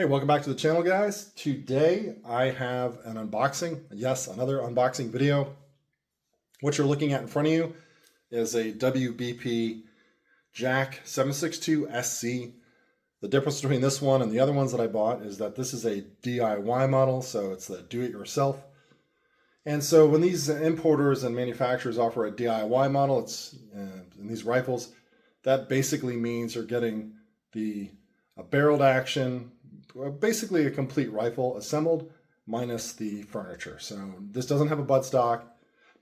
Hey, welcome back to the channel, guys. Today I have an unboxing. Yes, another unboxing video. What you're looking at in front of you is a WBP JAK 762SC. The difference between this one and the other ones that I bought is that this is a DIY model, so it's the do-it-yourself. And so when these importers and manufacturers offer a DIY model, it's in these rifles, that basically means you're getting a barreled action, basically a complete rifle assembled minus the furniture. So this doesn't have a buttstock,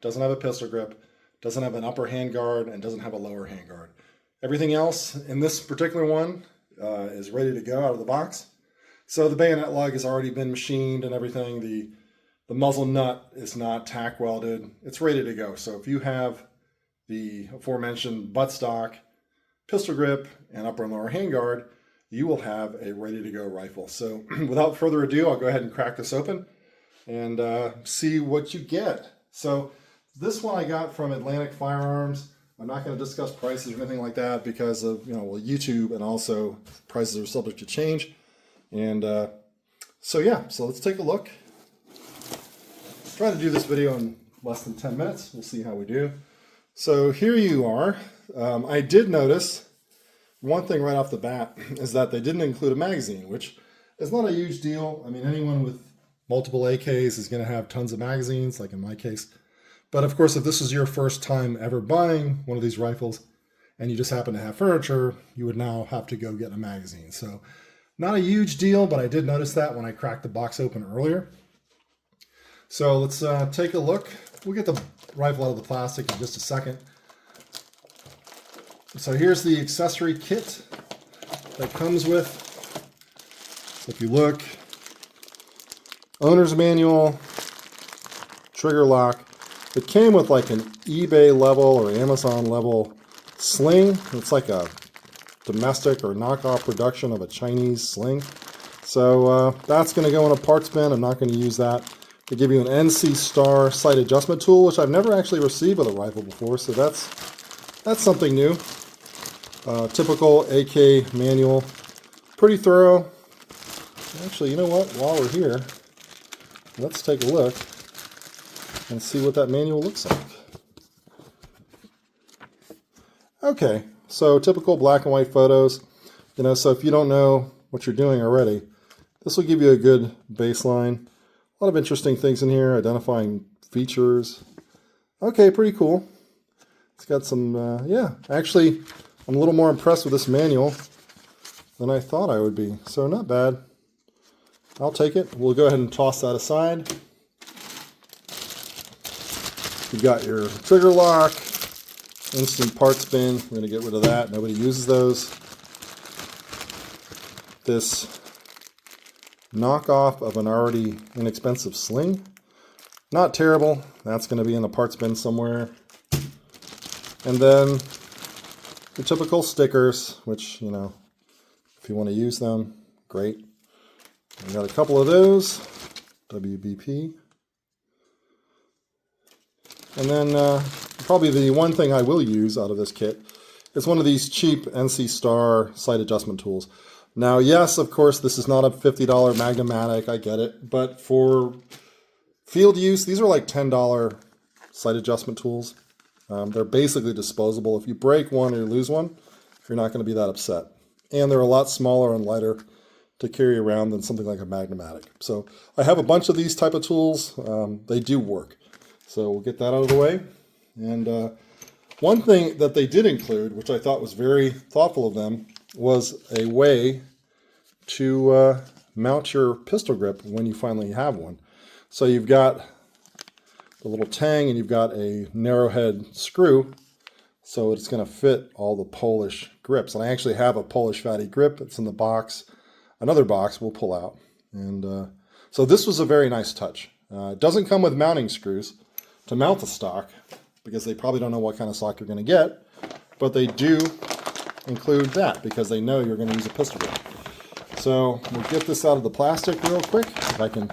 doesn't have a pistol grip, doesn't have an upper handguard, and doesn't have a lower handguard. Everything else in this particular one is ready to go out of the box. So the bayonet lug has already been machined and everything. The muzzle nut is not tack welded. It's ready to go. So if you have the aforementioned buttstock, pistol grip, and upper and lower handguard, you will have a ready-to-go rifle. So without further ado, I'll go ahead and crack this open and see what you get. So this one I got from Atlantic Firearms. I'm not going to discuss prices or anything like that because of YouTube, and also prices are subject to change. And so let's take a look. Try to do this video in less than 10 minutes. We'll see how we do. So here you are. I did notice one thing right off the bat is that they didn't include a magazine, which is not a huge deal. I mean, anyone with multiple AKs is going to have tons of magazines, like in my case. But of course, if this is your first time ever buying one of these rifles and you just happen to have furniture, you would now have to go get a magazine. So not a huge deal, but I did notice that when I cracked the box open earlier. So let's take a look. We'll get the rifle out of the plastic in just a second. So here's the accessory kit that comes with. So if you look, owner's manual, trigger lock. It came with like an eBay level or Amazon level sling. It's like a domestic or knockoff production of a Chinese sling. So that's going to go in a parts bin. I'm not going to use that. They give you an NC Star sight adjustment tool, which I've never actually received with a rifle before. So that's something new. Typical AK manual, pretty thorough. Actually, you know what? While we're here, let's take a look and see what that manual looks like. Okay, so typical black and white photos. So if you don't know what you're doing already, this will give you a good baseline. A lot of interesting things in here, identifying features. Okay, pretty cool. It's got some, actually, I'm a little more impressed with this manual than I thought I would be. So not bad. I'll take it. We'll go ahead and toss that aside. You've got your trigger lock, instant parts bin. We're going to get rid of that. Nobody uses those. This knockoff of an already inexpensive sling. Not terrible. That's going to be in the parts bin somewhere. And then the typical stickers, which, if you want to use them, great. We got a couple of those, WBP. And then probably the one thing I will use out of this kit is one of these cheap NC Star sight adjustment tools. Now, yes, of course, this is not a $50 Magnum-Matic, I get it. But for field use, these are like $10 sight adjustment tools. They're basically disposable. If you break one or you lose one, you're not going to be that upset. And they're a lot smaller and lighter to carry around than something like a Magnum-Matic. So I have a bunch of these type of tools. They do work. So we'll get that out of the way. And one thing that they did include, which I thought was very thoughtful of them, was a way to mount your pistol grip when you finally have one. So you've got the little tang, and you've got a narrow head screw, so it's going to fit all the Polish grips. And I actually have a Polish fatty grip. It's in the box. Another box we'll pull out. And so this was a very nice touch. It doesn't come with mounting screws to mount the stock, because they probably don't know what kind of stock you're going to get, but they do include that because they know you're going to use a pistol grip. So we'll get this out of the plastic real quick, if I can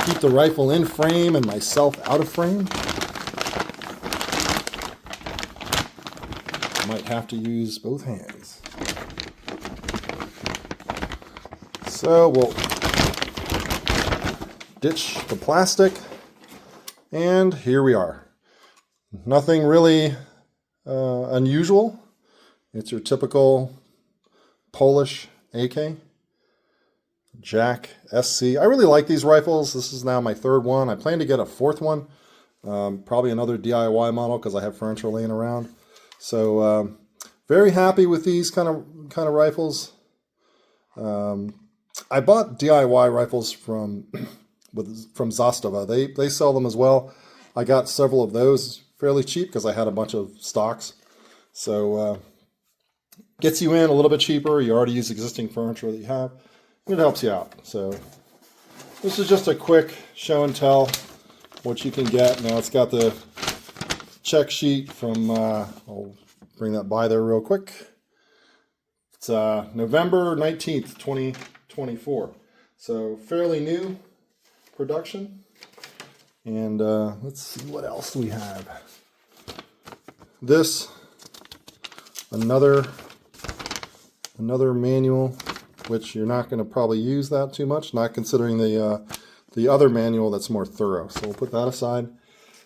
keep the rifle in frame and myself out of frame. Might have to use both hands. So we'll ditch the plastic, and here we are. Nothing really unusual. It's your typical Polish AK JAK SC. I really like these rifles. This is now my third one. I plan to get a fourth one, probably another DIY model because I have furniture laying around. So very happy with these kind of rifles. I bought DIY rifles from Zastava. They sell them as well. I got several of those fairly cheap because I had a bunch of stocks. So gets you in a little bit cheaper. You already use existing furniture that you have. It helps you out. So this is just a quick show and tell what you can get. Now it's got the check sheet from, I'll bring that by there real quick. It's November 19th, 2024. So fairly new production. And let's see what else we have. This, another manual, which you're not going to probably use that too much, not considering the other manual that's more thorough. So we'll put that aside.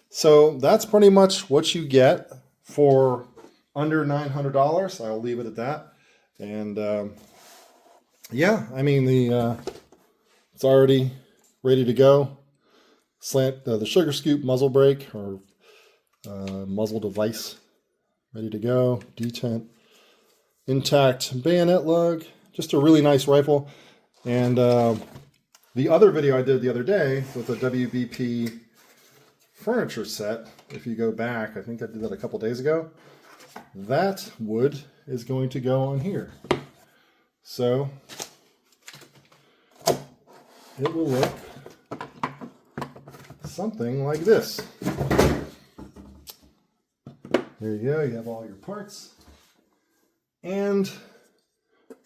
So that's pretty much what you get for under $900. I'll leave it at that. And yeah, I mean it's already ready to go. The sugar scoop muzzle brake or muzzle device ready to go. Detent. Intact bayonet lug, just a really nice rifle. And the other video I did the other day with the WBP furniture set, if you go back, I think I did that a couple days ago, that wood is going to go on here. So it will look something like this. There you go, you have all your parts. And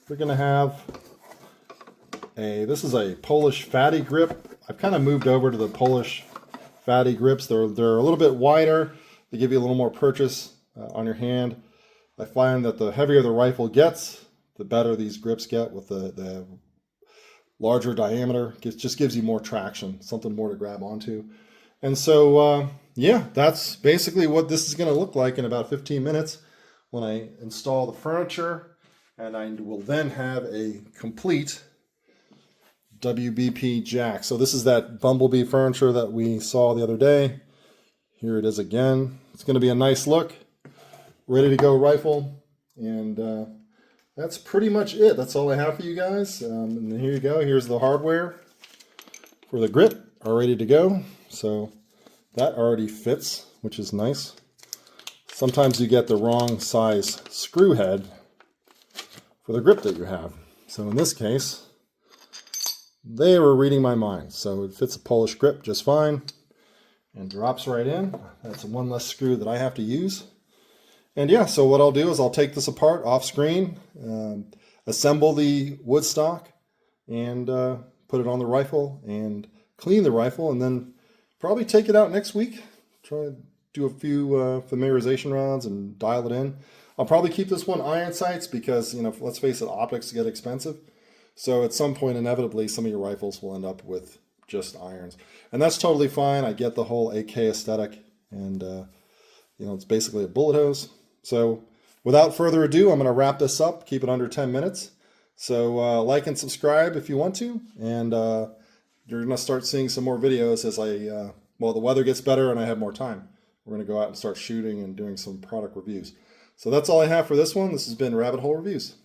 we're going to have this is a Polish fatty grip. I've kind of moved over to the Polish fatty grips. They're a little bit wider. They give you a little more purchase on your hand. I find that the heavier the rifle gets, the better these grips get with the larger diameter. It just gives you more traction, something more to grab onto. And so, yeah, that's basically what this is going to look like in about 15 minutes. When I install the furniture, and I will then have a complete WBP JAK. So this is that Bumblebee furniture that we saw the other day. Here it is again. It's going to be a nice look, ready to go rifle, and that's pretty much it. That's all I have for you guys. And here you go. Here's the hardware for the grip, all ready to go. So that already fits, which is nice. Sometimes you get the wrong size screw head for the grip that you have. So in this case, they were reading my mind. So it fits a Polish grip just fine and drops right in. That's one less screw that I have to use. And yeah, so what I'll do is I'll take this apart off screen, assemble the wood stock, and put it on the rifle and clean the rifle, and then probably take it out next week. Try to do a few familiarization rounds and dial it in. I'll probably keep this one iron sights because, you know, let's face it, optics get expensive. So at some point, inevitably, some of your rifles will end up with just irons. And that's totally fine. I get the whole AK aesthetic, and, you know, it's basically a bullet hose. So without further ado, I'm going to wrap this up, keep it under 10 minutes. So like and subscribe if you want to, and you're going to start seeing some more videos as well, the weather gets better and I have more time. We're going to go out and start shooting and doing some product reviews. So that's all I have for this one. This has been Rabbit Hole Reviews.